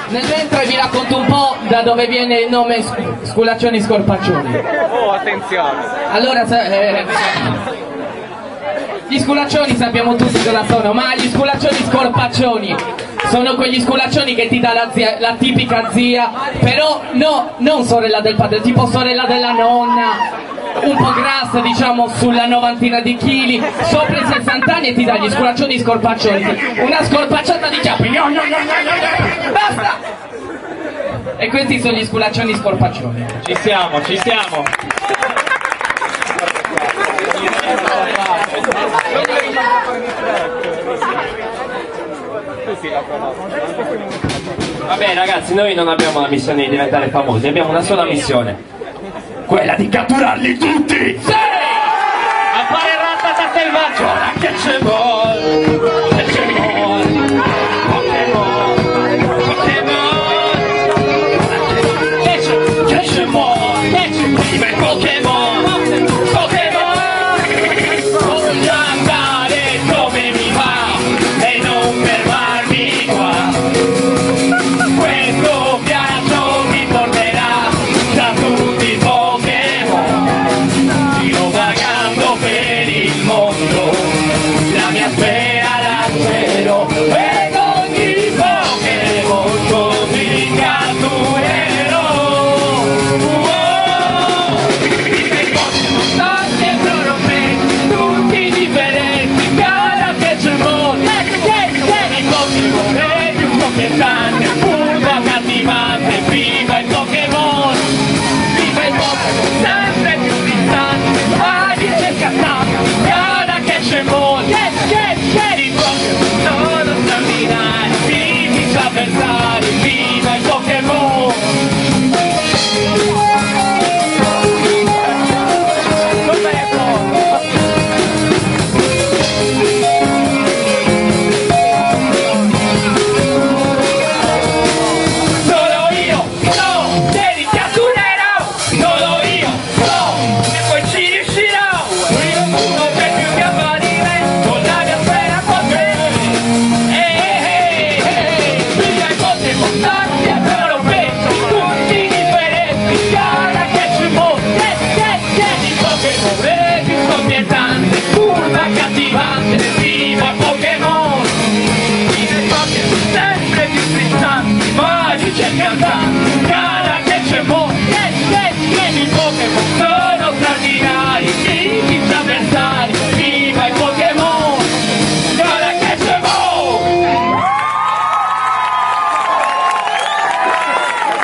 Nel mentre vi racconto un po' da dove viene il nome Sculaccioni Scorpaccioni. Oh, attenzione! Allora, gli sculaccioni sappiamo tutti cosa sono, ma gli sculaccioni Scorpaccioni sono quegli sculaccioni che ti dà la tipica zia, però no, non sorella del padre, tipo sorella della nonna, un po' grassa, diciamo sulla 90 di chili, sopra i 60 anni, e ti dà gli sculaccioni Scorpaccioni, una scorpacciata di chiappi, basta! E questi sono gli sculaccioni Scorpaccioni. Ci siamo, ci siamo! Vabbè ragazzi, noi non abbiamo la missione di diventare famosi, abbiamo una sola missione, quella di catturarli tutti! Sì! A fare ratata selvaggio! Ora che c'è vuol! Che c'è vuol! Pokémon! Pokémon! Che c'è vuol! Che c'è viva il Pokémon! Pokémon! Voglio andare come mi va e non fermarmi qua. Questo viaggio mi porterà da tutti i Pokémon. Giro vagando per il mondo, la mia sfera lanciero e ogni Pokémon così catturerò. I Pokémon sono dietro rompenti, tutti differenti, cara che c'è mondo. I Pokémon è più scoppiettante, curva cattivante, viva il Pokémon! Viva il Pokémon, sempre più distante, ma ricerca stanca, cara che c'è mondo! I Pokémon sono straordinari, fisici avversari, viva il Pokémon! Solo io, no, te li catturerò, solo io, no, e poi ci riuscirò. Non c'è più che apparire con la mia sfera Pokémon. Viva il Pokémon, tanti e però penso, tutti differenti, cara che ci muove. Il Pokémon è più scoppiettante, curva cattivante, viva il Pokémon. Viva il Pokémon, sempre più strisciante, magici e cantanti, cara che c'è mondo. I Pokémon sono straordinari, fisici avversari, viva il Pokémon, cara che c'è mondo.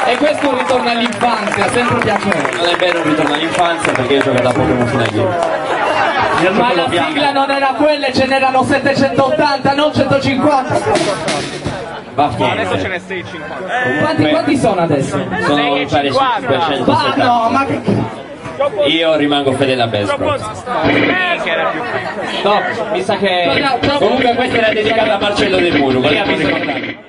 E questo è un ritorno all'infanzia, sempre piacevole. Non è vero un ritorno all'infanzia perché io gioco da Pokémon fino a ieri. Ma la sigla non era quella, ce n'erano 780, non 150. Va Adesso ce bene. n'è 6,50. Quanti sono adesso? Sono mi pare 6,50. 570. No, ma Io rimango fedele a Best Bros. Che era più No, mi sa che comunque questa era dedicata a Marcello De Muro, vogliamo ricordare.